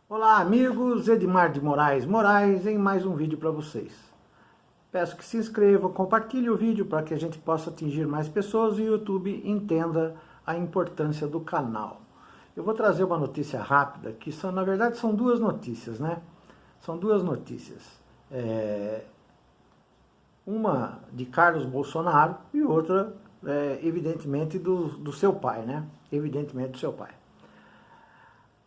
Olá amigos, Edmar de Moraes em mais um vídeo para vocês. Peço que se inscrevam, compartilhem o vídeo para que a gente possa atingir mais pessoas e o YouTube entenda a importância do canal. Eu vou trazer uma notícia rápida, que na verdade são duas notícias, né? São duas notícias. Uma de Carlos Bolsonaro e outra, evidentemente, do seu pai, né? Evidentemente do seu pai.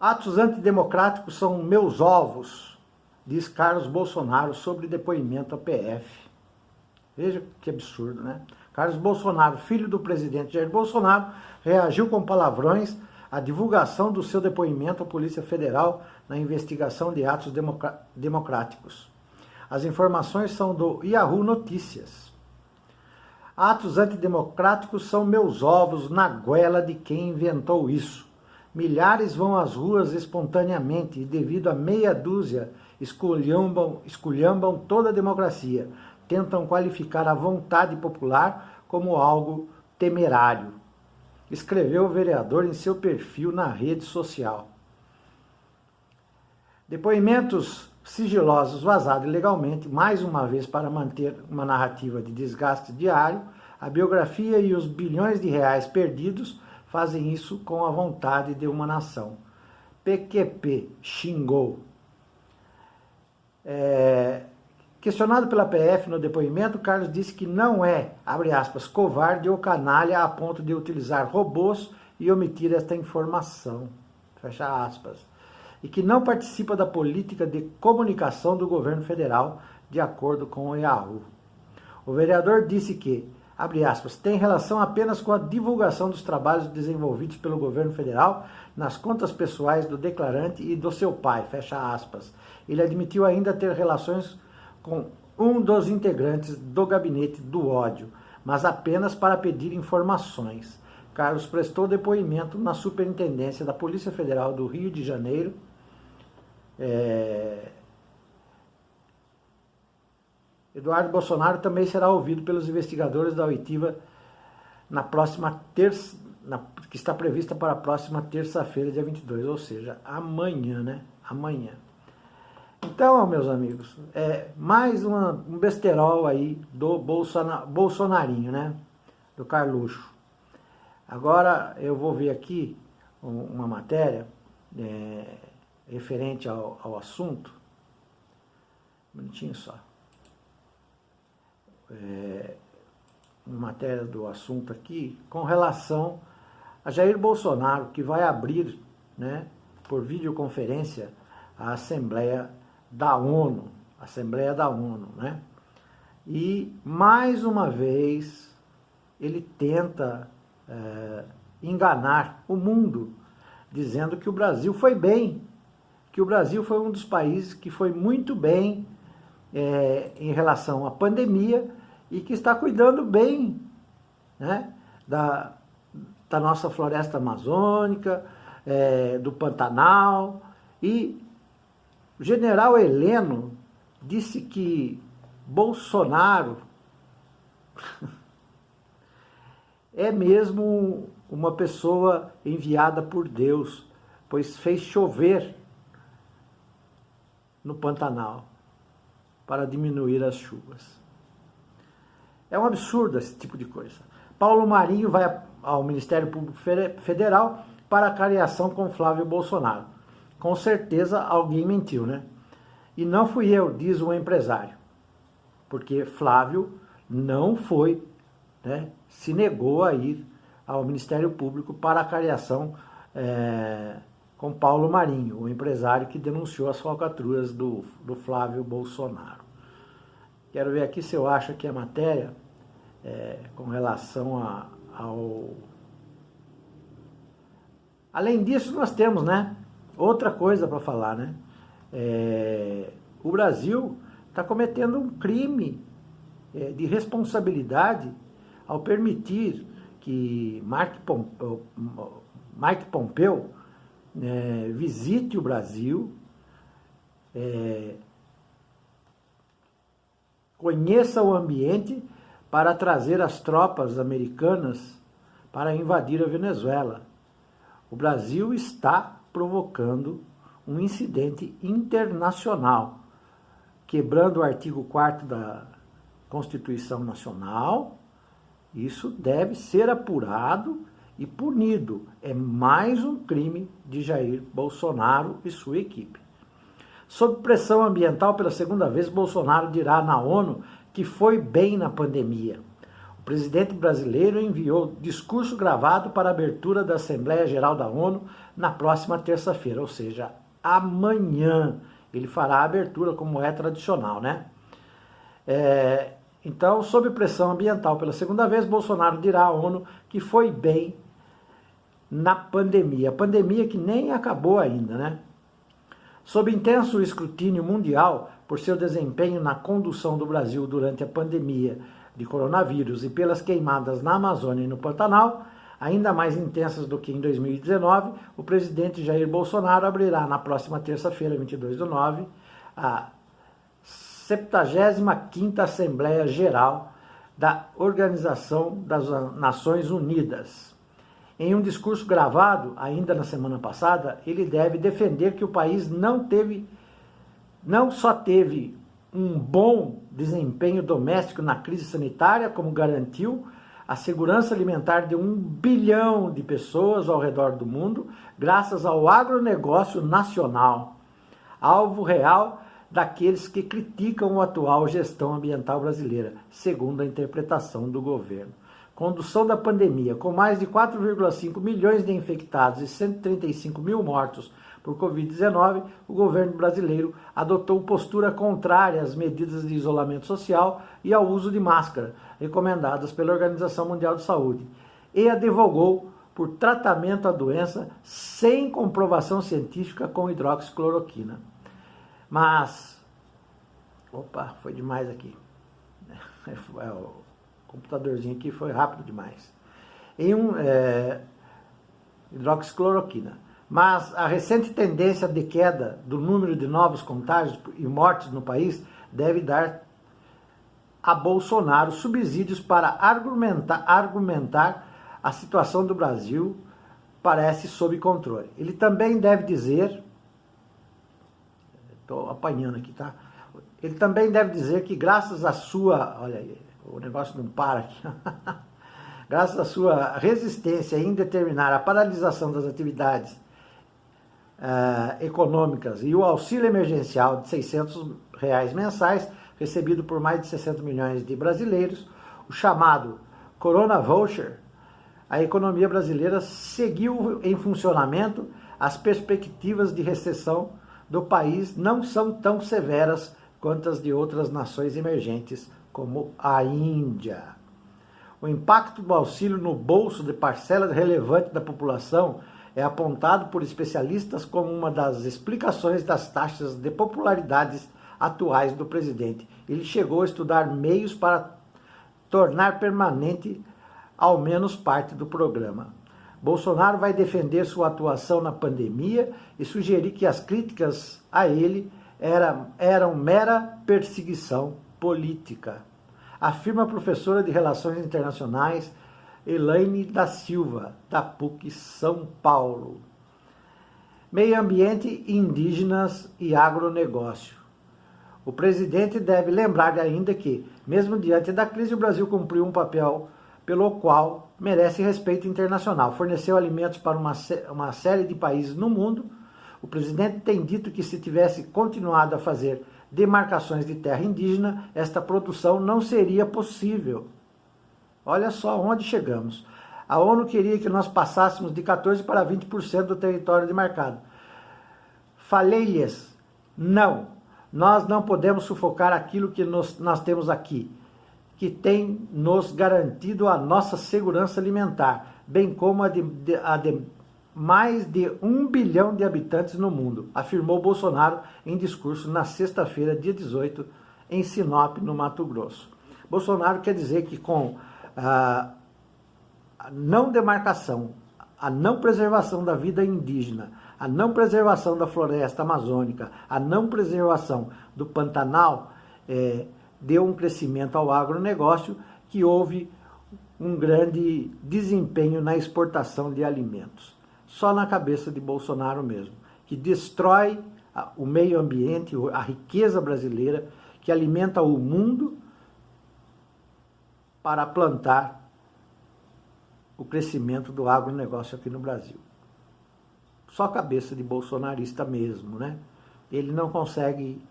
Atos antidemocráticos são meus ovos, diz Carlos Bolsonaro sobre depoimento à PF. Veja que absurdo, né? Carlos Bolsonaro, filho do presidente Jair Bolsonaro, reagiu com palavrões à divulgação do seu depoimento à Polícia Federal na investigação de atos democráticos. As informações são do Yahoo Notícias. Atos antidemocráticos são meus ovos na goela de quem inventou isso. Milhares vão às ruas espontaneamente e, devido a meia dúzia, esculhambam toda a democracia. Tentam qualificar a vontade popular como algo temerário. Escreveu o vereador em seu perfil na rede social. Depoimentos sigilosos vazados ilegalmente, mais uma vez para manter uma narrativa de desgaste diário, a biografia e os bilhões de reais perdidos fazem isso com a vontade de uma nação. PQP xingou. Questionado pela PF no depoimento, Carlos disse que não é, abre aspas, covarde ou canalha a ponto de utilizar robôs e omitir esta informação, fecha aspas, e que não participa da política de comunicação do governo federal, de acordo com o Yahoo. O vereador disse que, abre aspas, tem relação apenas com a divulgação dos trabalhos desenvolvidos pelo governo federal nas contas pessoais do declarante e do seu pai, fecha aspas. Ele admitiu ainda ter relações com um dos integrantes do gabinete do ódio, mas apenas para pedir informações. Carlos prestou depoimento na Superintendência da Polícia Federal do Rio de Janeiro, Eduardo Bolsonaro também será ouvido pelos investigadores da oitiva na próxima terça, que está prevista para a próxima terça-feira, dia 22, ou seja, amanhã, né? Amanhã. Então, meus amigos, mais um besterol aí do bolsonarinho, né? Do Carluxo. Agora eu vou ver aqui uma matéria referente ao assunto. Um minutinho só. Uma matéria do assunto aqui, com relação a Jair Bolsonaro, que vai abrir, né, por videoconferência, a Assembleia da ONU, né? E, mais uma vez, ele tenta enganar o mundo, dizendo que o Brasil foi bem, que o Brasil foi um dos países que foi muito bem em relação à pandemia e que está cuidando bem, né, da nossa floresta amazônica, do Pantanal. E o general Heleno disse que Bolsonaro é mesmo uma pessoa enviada por Deus, pois fez chover no Pantanal para diminuir as chuvas. É um absurdo esse tipo de coisa. Paulo Marinho vai ao Ministério Público Federal para cariação com Flávio Bolsonaro. Com certeza alguém mentiu, né? E não fui eu, diz o empresário. Porque Flávio não foi, né, se negou a ir ao Ministério Público para a cariação com Paulo Marinho, o empresário que denunciou as falcatruas do Flávio Bolsonaro. Quero ver aqui se eu acho que a matéria, com relação ao... Além disso, nós temos, né, outra coisa para falar, né? O Brasil está cometendo um crime de responsabilidade ao permitir que Mike Pompeo visite o Brasil conheça o ambiente para trazer as tropas americanas para invadir a Venezuela. O Brasil está provocando um incidente internacional, quebrando o artigo 4º da Constituição Nacional. Isso deve ser apurado e punido. É mais um crime de Jair Bolsonaro e sua equipe. Sob pressão ambiental, pela segunda vez, Bolsonaro dirá na ONU que foi bem na pandemia. O presidente brasileiro enviou discurso gravado para a abertura da Assembleia Geral da ONU na próxima terça-feira, ou seja, amanhã. Ele fará a abertura, como é tradicional, né? Então, sob pressão ambiental, pela segunda vez, Bolsonaro dirá à ONU que foi bem na pandemia. A pandemia que nem acabou ainda, né? Sob intenso escrutínio mundial por seu desempenho na condução do Brasil durante a pandemia de coronavírus e pelas queimadas na Amazônia e no Pantanal, ainda mais intensas do que em 2019, o presidente Jair Bolsonaro abrirá na próxima terça-feira, 22/9, a 75ª Assembleia Geral da Organização das Nações Unidas. Em um discurso gravado, ainda na semana passada, ele deve defender que o país não só teve um bom desempenho doméstico na crise sanitária, como garantiu a segurança alimentar de 1 bilhão de pessoas ao redor do mundo, graças ao agronegócio nacional, alvo real daqueles que criticam a atual gestão ambiental brasileira, segundo a interpretação do governo. Condução da pandemia, com mais de 4,5 milhões de infectados e 135 mil mortos por Covid-19, o governo brasileiro adotou postura contrária às medidas de isolamento social e ao uso de máscara, recomendadas pela Organização Mundial de Saúde, e advogou por tratamento à doença sem comprovação científica com hidroxicloroquina. Mas, opa, foi demais aqui. O computadorzinho aqui foi rápido demais. Hidroxicloroquina. Mas a recente tendência de queda do número de novos contágios e mortes no país deve dar a Bolsonaro subsídios para argumentar a situação do Brasil parece sob controle. Ele também deve dizer, estou apanhando aqui, tá? Ele também deve dizer que graças à sua, olha aí, o negócio não para aqui, graças à sua resistência em determinar a paralisação das atividades econômicas e o auxílio emergencial de R$600 mensais, recebido por mais de 60 milhões de brasileiros, o chamado Corona Voucher, a economia brasileira seguiu em funcionamento. As perspectivas de recessão do país não são tão severas quanto as de outras nações emergentes, como a Índia. O impacto do auxílio no bolso de parcela relevante da população é apontado por especialistas como uma das explicações das taxas de popularidade atuais do presidente. Ele chegou a estudar meios para tornar permanente ao menos parte do programa. Bolsonaro vai defender sua atuação na pandemia e sugerir que as críticas a ele eram mera perseguição política, afirma a professora de Relações Internacionais Elaine da Silva, da PUC São Paulo. Meio ambiente, indígenas e agronegócio. O presidente deve lembrar ainda que, mesmo diante da crise, o Brasil cumpriu um papel pelo qual merece respeito internacional. Forneceu alimentos para uma série de países no mundo. O presidente tem dito que se tivesse continuado a fazer demarcações de terra indígena, esta produção não seria possível. Olha só onde chegamos. A ONU queria que nós passássemos de 14% para 20% do território demarcado. Falei-lhes, não, nós não podemos sufocar aquilo que nós temos aqui, que tem nos garantido a nossa segurança alimentar, bem como a de mais de 1 bilhão de habitantes no mundo, afirmou Bolsonaro em discurso na sexta-feira, dia 18, em Sinop, no Mato Grosso. Bolsonaro quer dizer que com a não demarcação, a não preservação da vida indígena, a não preservação da floresta amazônica, a não preservação do Pantanal, deu um crescimento ao agronegócio, que houve um grande desempenho na exportação de alimentos. Só na cabeça de Bolsonaro mesmo, que destrói o meio ambiente, a riqueza brasileira, que alimenta o mundo para plantar o crescimento do agronegócio aqui no Brasil. Só cabeça de bolsonarista mesmo, né? Ele não consegue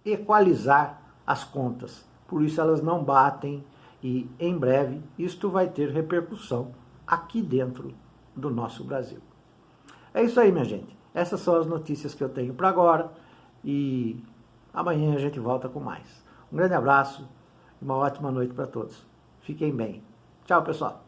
equalizar as contas, por isso elas não batem e em breve isto vai ter repercussão aqui dentro do nosso Brasil. É isso aí, minha gente. Essas são as notícias que eu tenho para agora e amanhã a gente volta com mais. Um grande abraço e uma ótima noite para todos. Fiquem bem. Tchau, pessoal.